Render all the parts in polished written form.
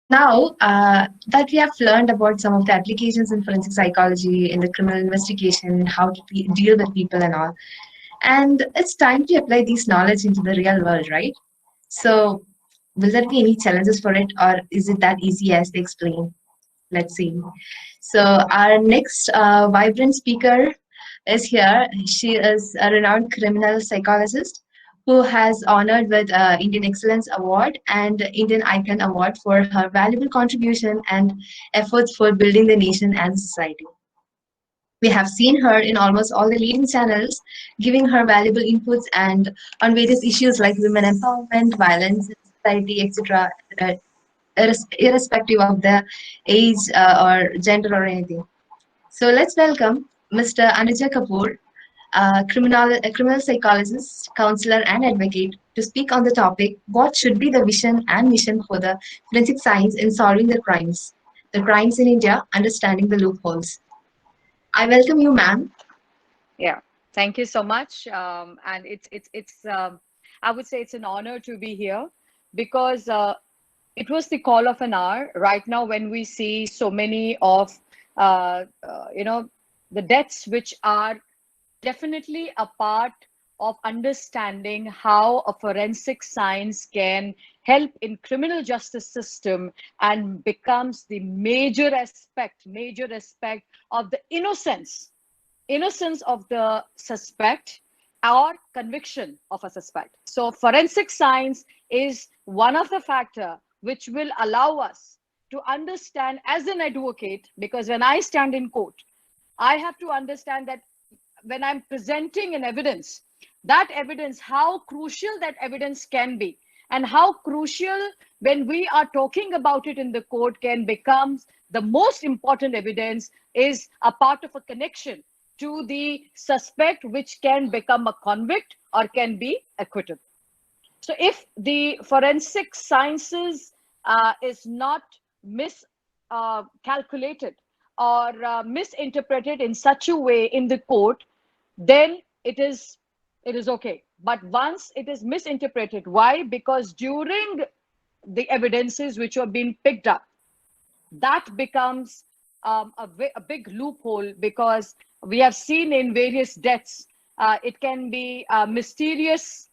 Now that we have learned about some of the applications in forensic psychology, in the criminal investigation, how to deal with people and all, and it's time to apply these knowledge into the real world, right? So, will there be any challenges for it, or is it that easy as they explain? Let's see. So, our next vibrant speaker is here. She is a renowned criminal psychologist who has honored with Indian Excellence Award and Indian Icon Award for her valuable contribution and efforts for building the nation and society. We have seen her in almost all the leading channels, giving her valuable inputs and on various issues like women empowerment, violence in society, etc., uh, irrespective of the age or gender or anything. So let's welcome Mr. Anuja Kapur, a criminal psychologist, counselor, and advocate, to speak on the topic what should be the vision and mission for the forensic science in solving the crimes in India, understanding the loopholes. I welcome you, ma'am. Yeah, thank you so much. And it's I would say it's an honor to be here because it was the call of an hour right now when we see so many of you know, the deaths which are definitely a part of understanding how a forensic science can help in criminal justice system and becomes the major aspect of the innocence of the suspect or conviction of a suspect. So forensic science is one of the factor which will allow us to understand as an advocate, because when I stand in court, I have to understand that when I'm presenting an evidence, that evidence, how crucial that evidence can be, and how crucial when we are talking about it in the court can become the most important evidence is a part of a connection to the suspect, which can become a convict or can be acquitted. So if the forensic sciences is not miscalculated or misinterpreted in such a way in the court, then it is okay. But once it is misinterpreted, why? Because during the evidences which are being picked up, that becomes a big loophole, because we have seen in various deaths, it can be a mysterious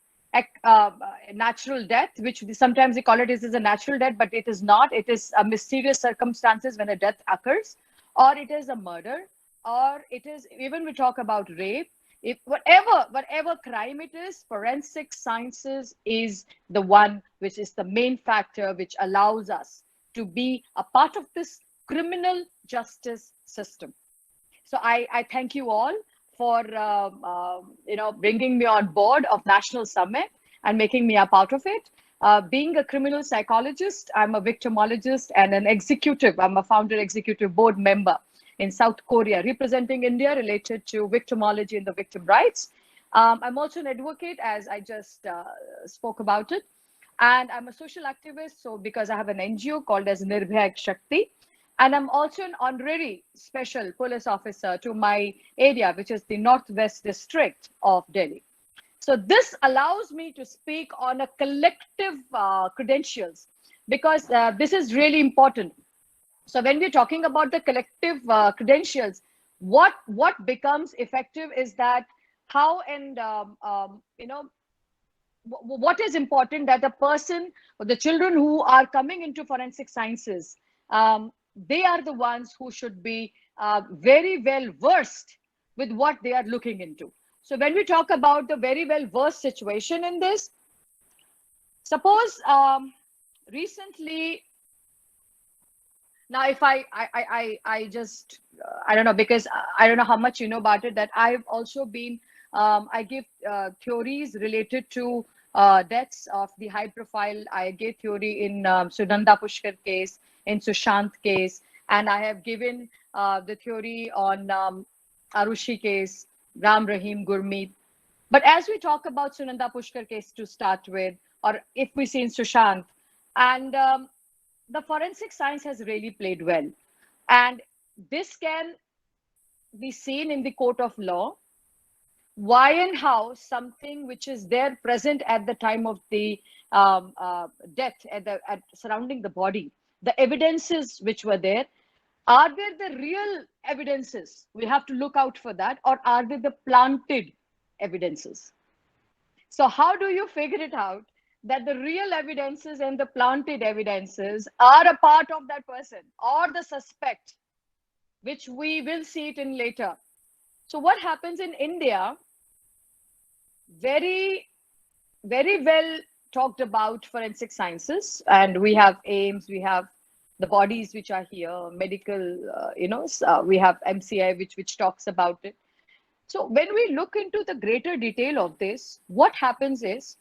natural death, which sometimes they call it as a natural death, but it is not. It is a mysterious circumstances when a death occurs, or it is a murder, or it is, even we talk about rape. If whatever crime it is, forensic sciences is the one which is the main factor which allows us to be a part of this criminal justice system. So I thank you all for bringing me on board of National Summit and making me a part of it. Being a criminal psychologist, I'm a victimologist and an executive. I'm a founder executive board member in South Korea, representing India related to victimology and the victim rights. I'm also an advocate, as I just spoke about it. And I'm a social activist, so because I have an NGO called as Nirbhay Shakti. And I'm also an honorary special police officer to my area, which is the Northwest District of Delhi. So this allows me to speak on a collective credentials, because this is really important. So when we're talking about the collective credentials, what becomes effective is that how and what is important, that the person or the children who are coming into forensic sciences, they are the ones who should be very well versed with what they are looking into. So when we talk about the very well versed situation in this, suppose recently, now if I just I don't know, because I don't know how much you know about it, that I've also been I give theories related to deaths of the high profile. I gave theory in Sunanda Pushkar case, in Sushant case, and I have given the theory on Arushi case, Ram Rahim Gurmeet. But as we talk about Sunanda Pushkar case to start with, or if we see in Sushant, and the forensic science has really played well. And this can be seen in the court of law, why and how something which is there present at the time of the death, at surrounding the body, the evidences which were there, are there the real evidences? We have to look out for that. Or are they the planted evidences? So how do you figure it out that the real evidences and the planted evidences are a part of that person or the suspect, which we will see it in later? So what happens in India, very, very well talked about forensic sciences, and we have AIMS, we have the bodies which are here, medical, we have MCI, which talks about it. So when we look into the greater detail of this, what happens is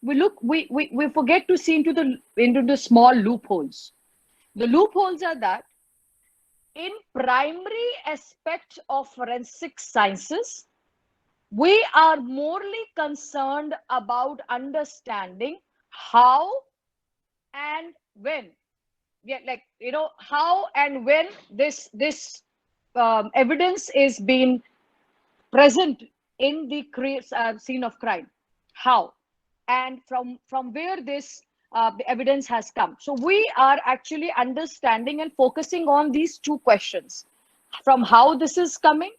we forget to see into the small loopholes. The loopholes are that in primary aspect of forensic sciences, we are morely concerned about understanding how and when, how and when this evidence is being present in the scene of crime, how and from where this the evidence has come. So we are actually understanding and focusing on these two questions: from how this is coming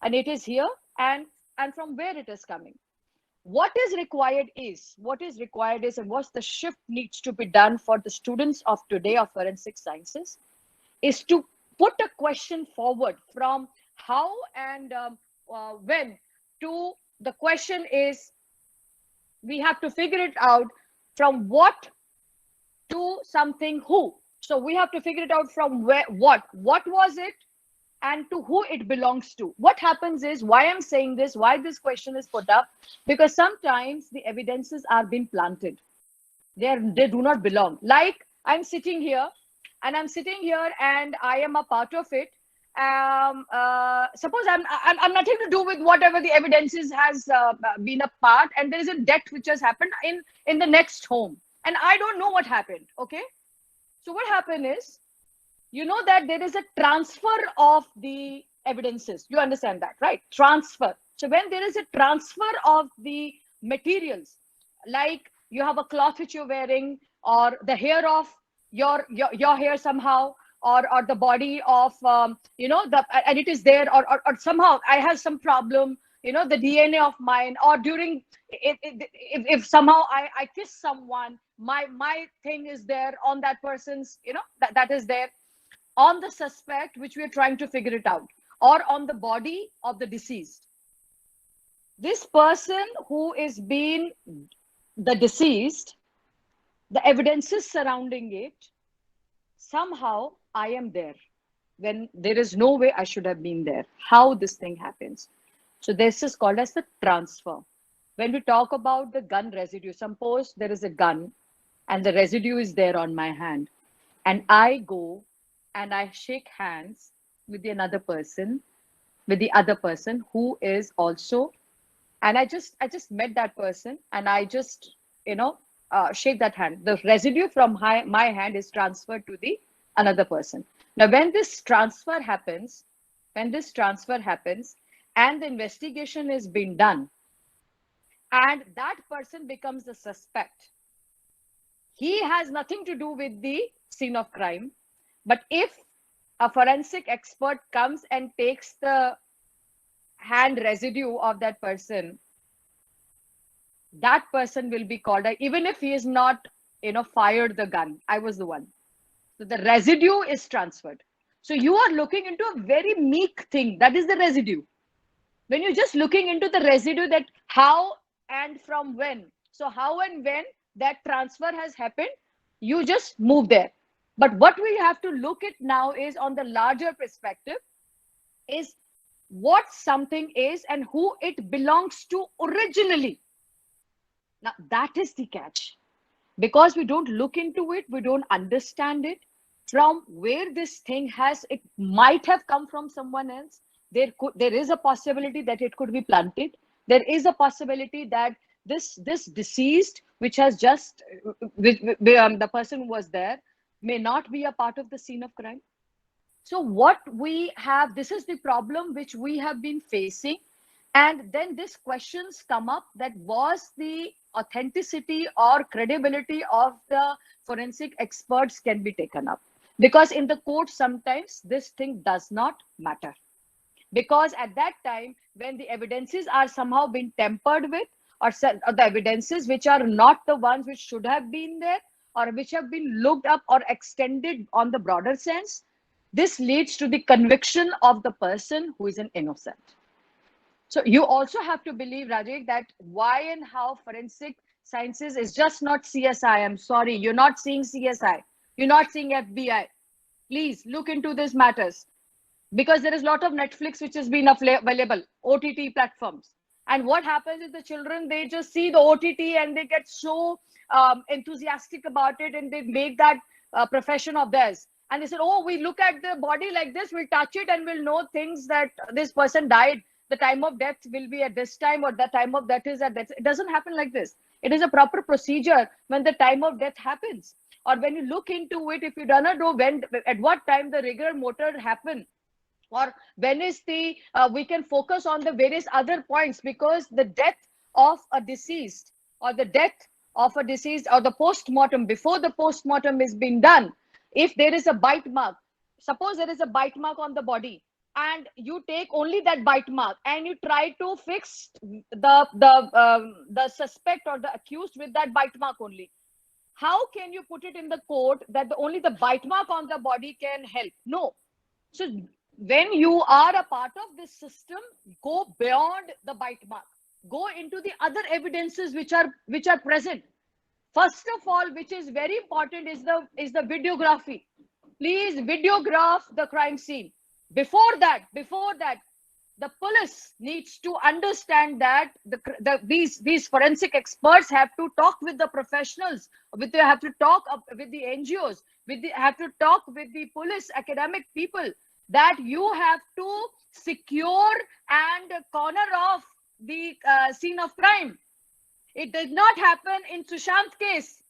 and it is here, and from where it is coming. What is required is, and what the shift needs to be done for the students of today of forensic sciences is to put a question forward from how and when to the question is, we have to figure it out from what to something who. So we have to figure it out from where, what was it, and to who it belongs to. What happens is, why I'm saying this, why this question is put up, because sometimes the evidences are being planted. They do not belong. Like I'm sitting here and I am a part of it. Suppose I'm nothing to do with whatever the evidences has been a part, and there is a death which has happened in the next home, and I don't know what happened. Okay, so what happened is, you know that there is a transfer of the evidences. You understand that, right? Transfer. So when there is a transfer of the materials, like you have a cloth which you're wearing, or the hair of your hair somehow, or the body of and it is there, or somehow I have some problem, the DNA of mine, or during if somehow I kiss someone, my thing is there on that person's, that is there on the suspect, which we are trying to figure it out, or on the body of the deceased. This person who is being the deceased, the evidences surrounding it, somehow I am there when there is no way I should have been there. How this thing happens. So this is called as the transfer. When we talk about the gun residue, suppose there is a gun and the residue is there on my hand, and I go and I shake hands with the other person who is also, and I just met that person, and I just shake that hand. The residue from my hand is transferred to the another person. Now when this transfer happens, and the investigation is being done, and that person becomes the suspect, he has nothing to do with the scene of crime. But if a forensic expert comes and takes the hand residue of that person will be called, even if he is not, fired the gun. I was the one. So the residue is transferred. So you are looking into a very meek thing. That is the residue. When you're just looking into the residue, that how and from when. So how and when that transfer has happened, you just move there. But what we have to look at now is, on the larger perspective, is what something is and who it belongs to originally. Now that is the catch, because we don't look into it, we don't understand it, from where this thing it might have come from someone else. There is a possibility that it could be planted. There is a possibility that this deceased, which has just the person who was there, may not be a part of the scene of crime. So what we have, this is the problem which we have been facing. And then these questions come up, that was the authenticity or credibility of the forensic experts can be taken up. Because in the court, sometimes this thing does not matter. Because at that time, when the evidences are somehow been tampered with, or the evidences which are not the ones which should have been there, or which have been looked up or extended on the broader sense, this leads to the conviction of the person who is an innocent. So you also have to believe, Rajesh, that why and how forensic sciences is just not CSI. I'm sorry, you're not seeing CSI. You're not seeing FBI. Please look into these matters, because there is a lot of Netflix which has been available, OTT platforms. And what happens is the children, they just see the OTT and they get so enthusiastic about it, and they make that profession of theirs. And they said, oh, we look at the body like this, we'll touch it and we'll know things, that this person died, the time of death will be at this time, or the time of death is at that. It doesn't happen like this. It is a proper procedure when the time of death happens. Or when you look into it, if you do not know when, at what time the rigor mortis happened, or when is the we can focus on the various other points, because the death of a deceased, or the death of a deceased, or the post-mortem, before the post-mortem is being done, if there is a bite mark, suppose there is a bite mark on the body, and you take only that bite mark and you try to fix the suspect or the accused with that bite mark only, how can you put it in the court that only the bite mark on the body can help? No. So when you are a part of this system, go beyond the bite mark, go into the other evidences which are present. First of all, which is very important, is the videography. Please videograph the crime scene. Before that, the police needs to understand that these forensic experts have to talk with the professionals, they have to talk with the NGOs, have to talk with the police academic people, that you have to secure and corner off the scene of crime. It did not happen in Sushant case.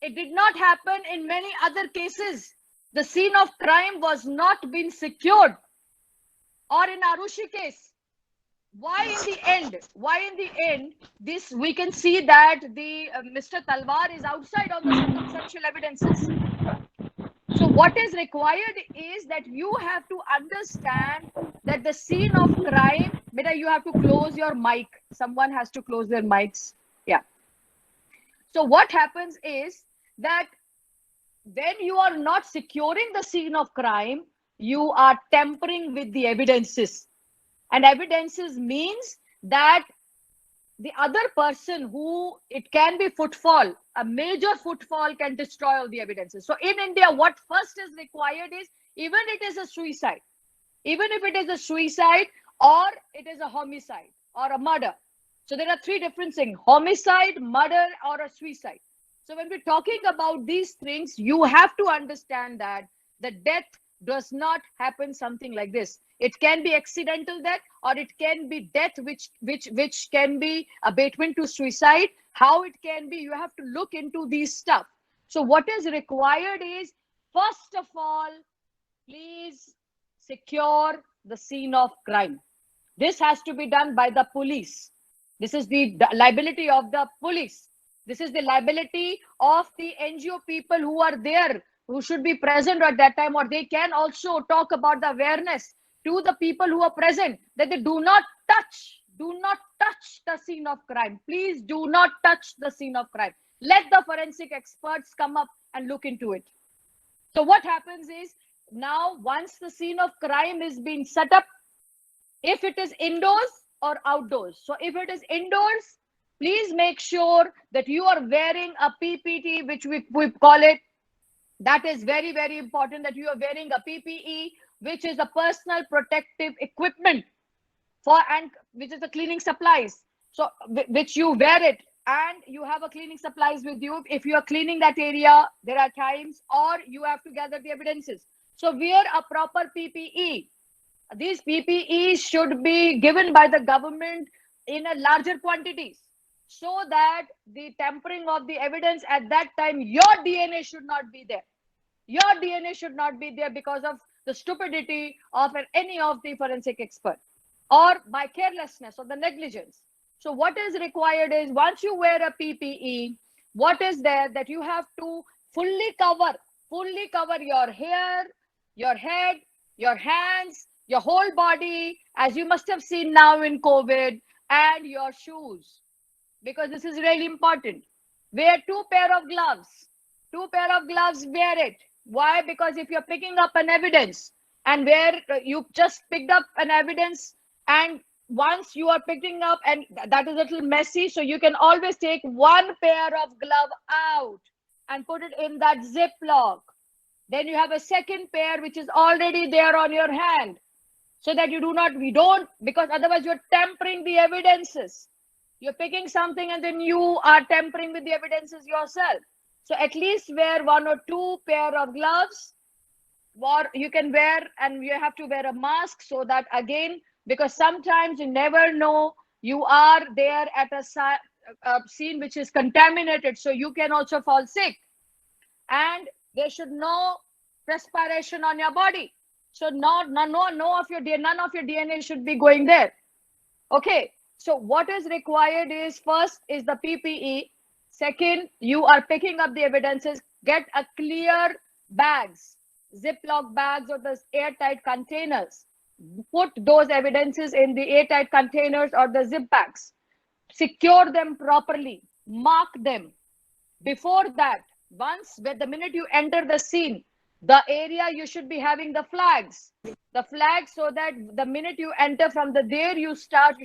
It did not happen in many other cases. The scene of crime was not being secured. Or in Arushi case, why in the end this we can see that the Mr. Talwar is outside on the circumstantial evidences. So what is required is that you have to understand that the scene of crime, Mira, you have to close your mic. Someone has to close their mics. Yeah. So what happens is that when you are not securing the scene of crime, you are tampering with the evidences. And evidences means that the other person who, it can be footfall, a major footfall can destroy all the evidences. So in India, what first is required is, even it is a suicide, even if it is a suicide or it is a homicide or a murder. So there are three different things: homicide, murder, or a suicide. So when we're talking about these things, you have to understand that the death does not happen something like this. It can be accidental death, or it can be death which can be abatement to suicide. How it can be, you have to look into these stuff. So what is required is, first of all, please secure the scene of crime. This has to be done by the police. This is the liability of the police. This is the liability of the NGO people who are there, who should be present at that time, or they can also talk about the awareness to the people who are present, that they do not touch the scene of crime. Please do not touch the scene of crime. Let the forensic experts come up and look into it. So what happens is, now once the scene of crime is being set up, if it is indoors or outdoors. So if it is indoors, please make sure that you are wearing a PPT, which we call it. That is very, very important, that you are wearing a PPE, which is a personal protective equipment and which is the cleaning supplies. So which you wear it, and you have a cleaning supplies with you. If you are cleaning that area, there are times, or you have to gather the evidences. So wear a proper PPE. These PPEs should be given by the government in a larger quantities, so that the tampering of the evidence at that time, your DNA should not be there. Your DNA should not be there because of the stupidity of any of the forensic expert, or by carelessness or the negligence. So what is required is, once you wear a PPE, what is there, that you have to fully cover fully cover your hair, your head, your hands, your whole body, as you must have seen now in COVID, and your shoes, because this is really important. Wear two pair of gloves. Two pair of gloves, wear it. Why? Because if you're picking up an evidence, and where you just picked up an evidence, and once you are picking up, and that is a little messy, so you can always take one pair of glove out and put it in that ziploc. Then you have a second pair which is already there on your hand, so that we don't, because otherwise you're tampering the evidences. You're picking something and then you are tampering with the evidences yourself. So at least wear one or two pair of gloves, or you can wear, and you have to wear a mask, so that again, because sometimes you never know, you are there at a scene which is contaminated, so you can also fall sick. And there should no perspiration on your body. So none of your DNA should be going there. Okay. So what is required is, first is the PPE. Second, you are picking up the evidences. Get a clear bags, Ziploc bags or the airtight containers. Put those evidences in the airtight containers or the zip bags. Secure them properly. Mark them. Before that, the minute you enter the scene, the area, you should be having the flags, so that the minute you enter from there, you start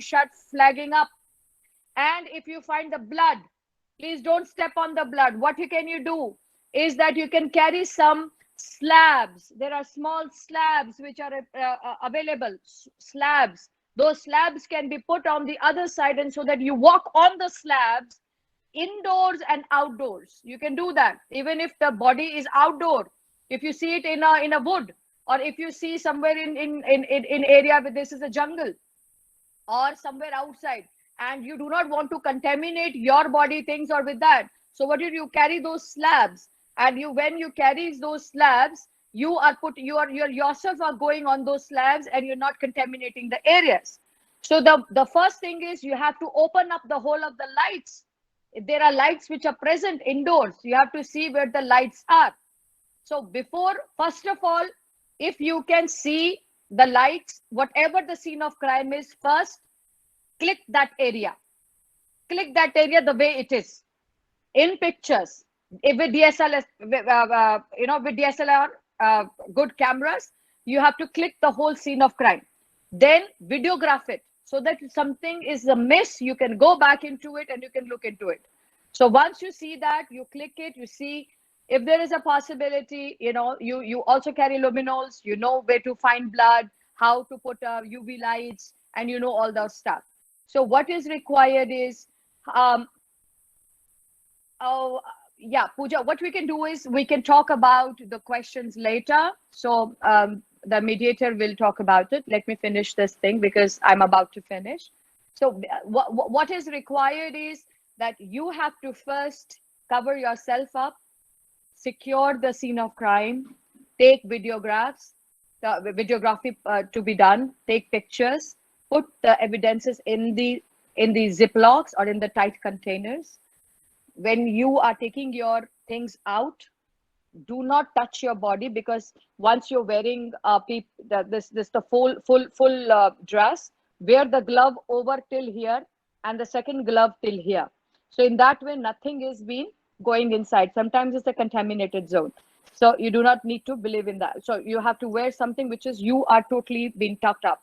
flagging up. And if you find the blood, please don't step on the blood. What can you do is that you can carry some slabs. There are small slabs which are available. Slabs. Those slabs can be put on the other side, and so that you walk on the slabs indoors and outdoors. You can do that even if the body is outdoor. If you see it in a wood, or if you see somewhere in area where this is a jungle, or somewhere outside, and you do not want to contaminate your body things or with that, so what you carry those slabs, and when you carry those slabs, you yourself are going on those slabs, and you're not contaminating the areas. So the first thing is, you have to open up the whole of the lights. If there are lights which are present indoors, you have to see where the lights are. So first of all, if you can see the lights, whatever the scene of crime is, first click that area. Click that area the way it is in pictures. If with DSLR, with DSLR, good cameras, you have to click the whole scene of crime. Then videograph it, so that if something is amiss, you can go back into it and you can look into it. So once you see that, you click it, you see if there is a possibility, you also carry luminals, you know where to find blood, how to put UV lights, and all those stuff. So what is required is, Pooja, what we can do is, we can talk about the questions later. So the mediator will talk about it. Let me finish this thing, because I'm about to finish. So what is required is that you have to first cover yourself up, secure the scene of crime, take videography to be done, take pictures, put the evidences in the ziplocs or in the tight containers. When you are taking your things out, do not touch your body, because once you're wearing the full dress, wear the glove over till here and the second glove till here. So in that way, nothing is being going inside. Sometimes it's a contaminated zone. So you do not need to believe in that. So you have to wear something which is, you are totally being tucked up.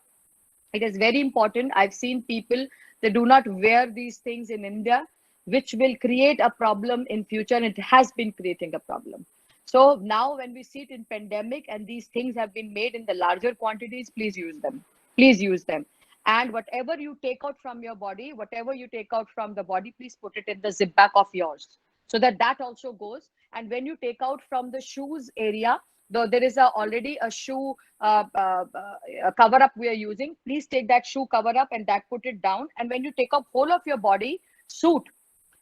It is very important. I've seen people, they do not wear these things in India, which will create a problem in future, and it has been creating a problem. So now when we see it in pandemic and these things have been made in the larger quantities, please use them. Please use them. And whatever you take out from your body, please put it in the zip bag of yours, so that also goes. And when you take out from the shoes area, though there is already a shoe cover up we are using, please take that shoe cover up and put it down. And when you take up whole of your body suit,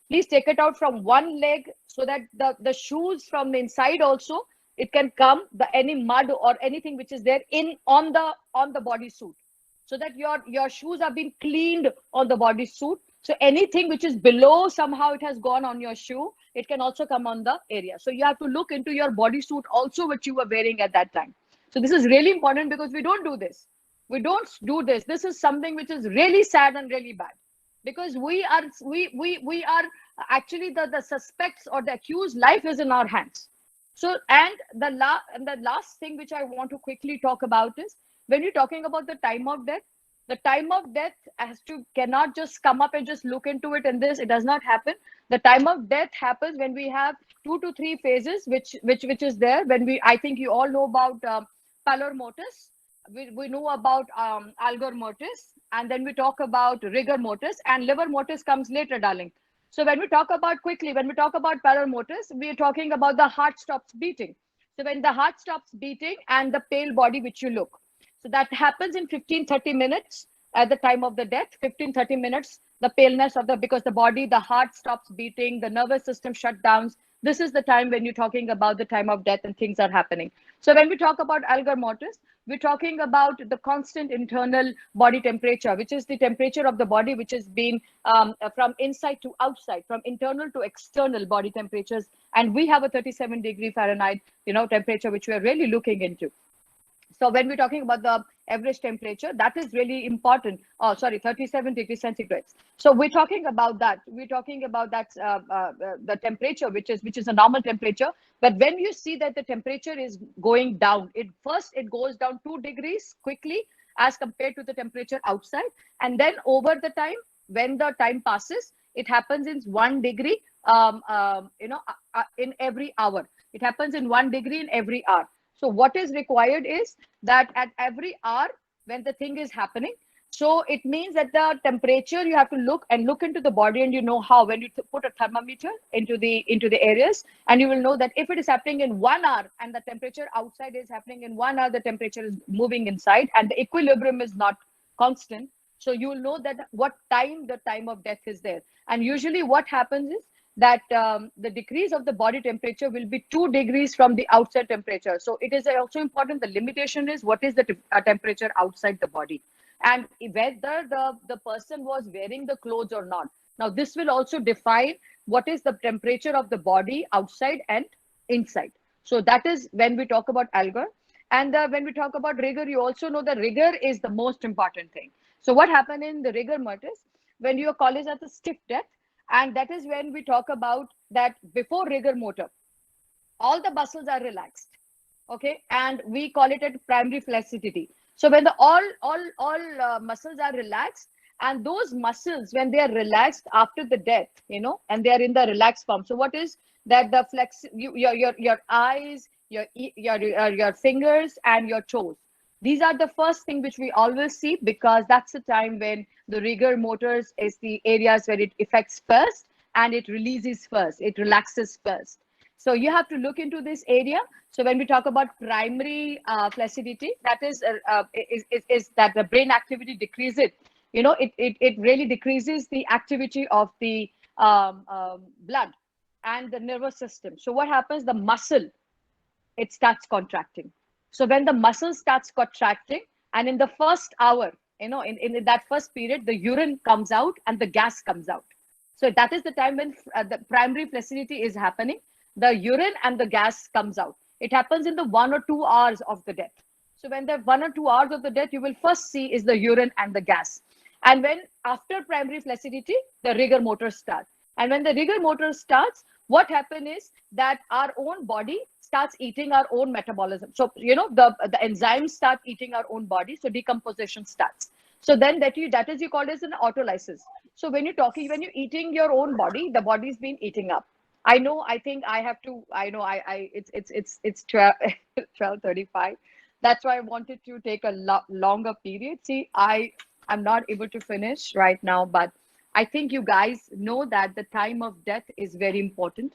please take it out from one leg, so that the shoes from the inside also, it can come any mud or anything which is there on the body suit, so that your shoes are being cleaned on the body suit. So anything which is below, somehow it has gone on your shoe, it can also come on the area. So you have to look into your bodysuit also, which you were wearing at that time. So this is really important, because we don't do this. We don't do this. This is something which is really sad and really bad, because we are actually the suspects or the accused life is in our hands. So, and the last thing which I want to quickly talk about is, when you're talking about the time of death, the time of death cannot just come up and just look into it, and this, it does not happen. The time of death happens when we have 2 to 3 phases, which is there. When we, I think you all know about pallor mortis, we know about algor mortis, and then we talk about rigor mortis, and liver mortis comes later, darling. So when we talk about quickly, when we talk about pallor mortis, we are talking about the heart stops beating. So when the heart stops beating and the pale body which you look. So that happens in 15-30 minutes at the time of the death. 15-30 minutes, the paleness of the, because the body, the heart stops beating, the nervous system shut down. This is the time when you're talking about the time of death and things are happening. So when we talk about algor mortis, we're talking about the constant internal body temperature, which is the temperature of the body, which has been from inside to outside, from internal to external body temperatures. And we have a 37 °F, temperature, which we are really looking into. So when we're talking about the average temperature, that is really important. Oh, sorry, 37 °C. So we're talking about that. We're talking about that the temperature, which is a normal temperature. But when you see that the temperature is going down, it goes down 2 degrees quickly as compared to the temperature outside, and then over the time, when the time passes, it happens in 1 degree. In every hour, it happens in 1 degree in every hour. So what is required is that at every hour when the thing is happening, so it means that the temperature, you have to look into the body, and you know how, when you put a thermometer into the areas, and you will know that if it is happening in 1 hour and the temperature outside is happening in 1 hour, the temperature is moving inside and the equilibrium is not constant. So you will know that the time of death is there. And usually what happens is that the decrease of the body temperature will be 2 degrees from the outside temperature. So it is also important. The limitation is what is the temperature outside the body, and whether the person was wearing the clothes or not. Now, this will also define what is the temperature of the body outside and inside. So that is when we talk about algor. And when we talk about rigor, you also know that rigor is the most important thing. So what happened in the rigor mortis, when your college has a stiff death, and that is when we talk about that before rigor mortis, all the muscles are relaxed, okay, and we call it a primary flaccidity. So when the all muscles are relaxed, and those muscles, when they are relaxed after the death, and they are in the relaxed form. So what is that? The your eyes, your fingers, and your toes. These are the first thing which we always see, because that's the time when the rigor mortis is the areas where it affects first, and it releases first, it relaxes first. So you have to look into this area. So when we talk about primary flaccidity, that is that the brain activity decreases. It really decreases the activity of the blood and the nervous system. So what happens? The muscle, it starts contracting. So when the muscle starts contracting, and in the first hour, in that first period, the urine comes out and the gas comes out. So that is the time when the primary flaccidity is happening. The urine and the gas comes out. It happens in the 1 or 2 hours of the death. So when the 1 or 2 hours of the death, you will first see is the urine and the gas. And when after primary flaccidity, the rigor mortis starts. And when the rigor mortis starts, what happens is that our own body starts eating our own metabolism. So, the enzymes start eating our own body. So decomposition starts. So then that is you call it an autolysis. So when you're eating your own body, the body's been eating up. I know, I think I have to, it's 12:35. That's why I wanted to take a longer period. See, I'm not able to finish right now, but I think you guys know that the time of death is very important.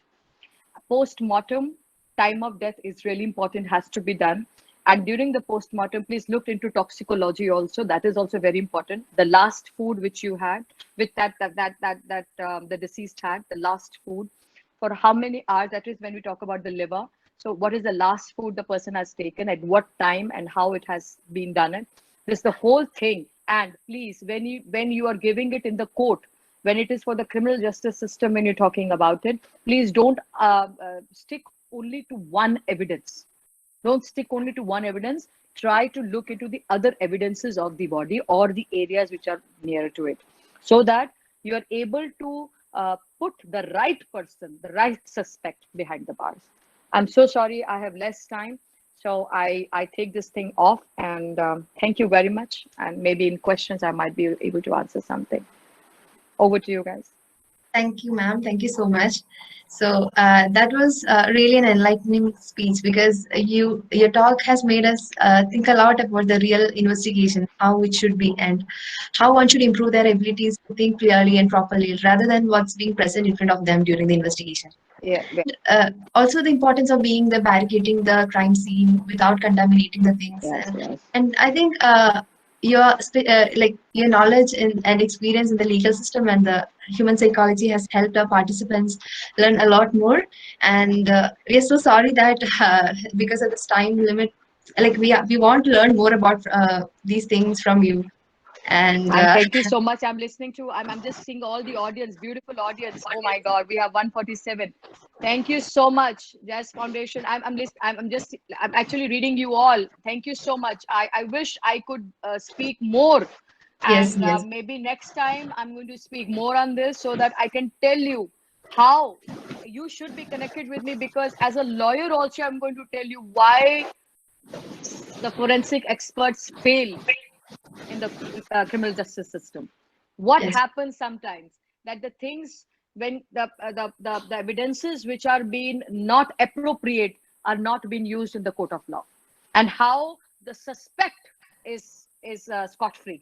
Post-mortem, time of death is really important, has to be done. And during the post-mortem, please look into toxicology also. That is also very important. The last food which you had, with the deceased had, the last food, for how many hours, that is when we talk about the liver. So what is the last food the person has taken, at what time, and how it has been done. This is the whole thing. And please, when you are giving it in the court, when it is for the criminal justice system, when you're talking about it, please don't stick only to one evidence. Don't stick only to one evidence. Try to look into the other evidences of the body or the areas which are nearer to it, so that you are able to put the right person, the right suspect behind the bars. I'm so sorry, I have less time. So I take this thing off, and thank you very much. And maybe in questions, I might be able to answer something. Over to you guys. Thank you, ma'am. Thank you so much. So that was really an enlightening speech, because your talk has made us think a lot about the real investigation, how it should be, and how one should improve their abilities to think clearly and properly, rather than what's being present in front of them during the investigation. Yeah. Also, the importance of being the barricading the crime scene without contaminating the things, Yes. Yes. and I think like your knowledge and experience in the legal system and the human psychology has helped our participants learn a lot more. And we are so sorry that because of this time limit, like we want to learn more about these things from you. And And thank you so much. I'm listening to, I'm just seeing all the audience, beautiful audience. Oh my God, we have 147. Thank you so much, Jazz Foundation. I'm actually reading you all. Thank you so much. I wish I could speak more. yes, And yes, maybe next time I'm going to speak more on this, so that I can tell you how you should be connected with me, because as a lawyer also, I'm going to tell you why the forensic experts fail in the criminal justice system. What yes, happens sometimes, that the things, when the evidences which are being not appropriate are not being used in the court of law, and how the suspect is scot free.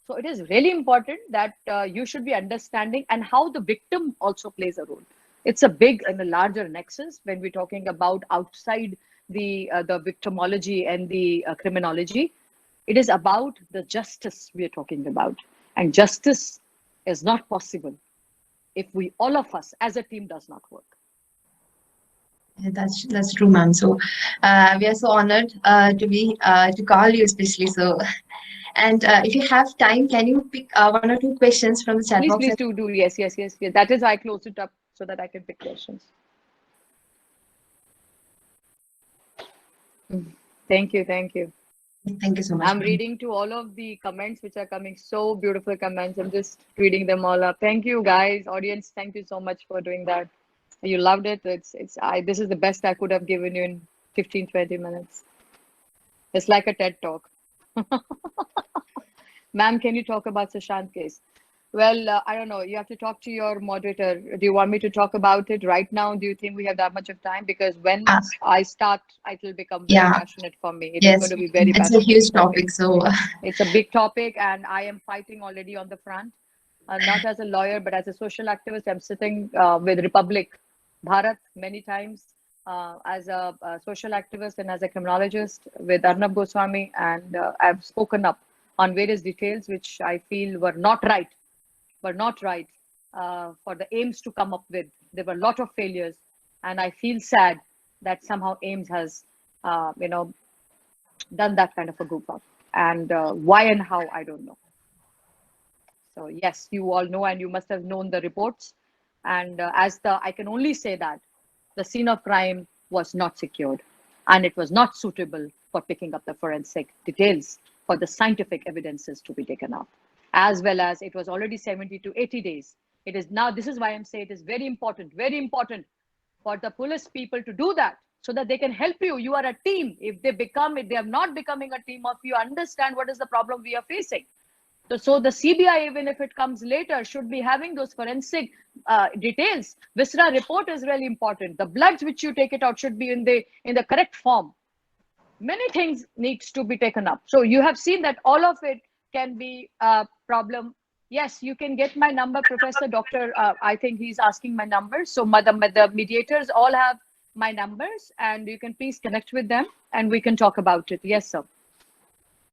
So it is really important that you should be understanding, and how the victim also plays a role. It's a big and a larger nexus when we're talking about outside the victimology and the criminology. It is about the justice we are talking about, and justice is not possible if we, all of us as a team, does not work. yeah, that's true, ma'am. So we are so honored to call you, especially. So, and if you have time, can you pick one or two questions from the chat box? Please do. Yes. That is why I closed it up, so that I can pick questions. Thank you. Thank you so much, I'm ma'am. reading to all of the comments which are coming. So beautiful comments. I'm just reading them all up. Thank you, guys, audience. Thank you so much for doing that. You loved it. This is the best I could have given you in 15-20 minutes. It's like a TED talk. Ma'am, can you talk about Sushant case? Well, I don't know. You have to talk to your moderator. Do you want me to talk about it right now? Do you think we have that much of time? Because when Uh, I start, it will become very yeah, passionate for me. It is going yes, to be very it's a passionate. huge Okay. topic. So, It's a big topic, and I am fighting already on the front. Not as a lawyer, but as a social activist. I'm sitting with Republic Bharat many times as a social activist and as a criminologist with Arnab Goswami, and I've spoken up on various details which I feel were not right for the aims to come up with. There were a lot of failures, and I feel sad that somehow aims has done that kind of a goof up, and why and how, I don't know. So yes, you all know, and you must have known the reports. And I can only say that the scene of crime was not secured, and it was not suitable for picking up the forensic details for the scientific evidences to be taken up, as well as it was already 70 to 80 days. It is now, this is why I'm saying it is very important for the police people to do that, so that they can help you. You are a team. If they are not becoming a team of you, understand what is the problem we are facing. So the CBI, even if it comes later, should be having those forensic details. Viscera report is really important. The bloods which you take it out should be in the correct form. Many things needs to be taken up. So you have seen that all of it can be a problem. Yes, you can get my number, Professor Doctor. I think he's asking my number. So the mediators all have my numbers, and you can please connect with them, and we can talk about it. Yes, sir.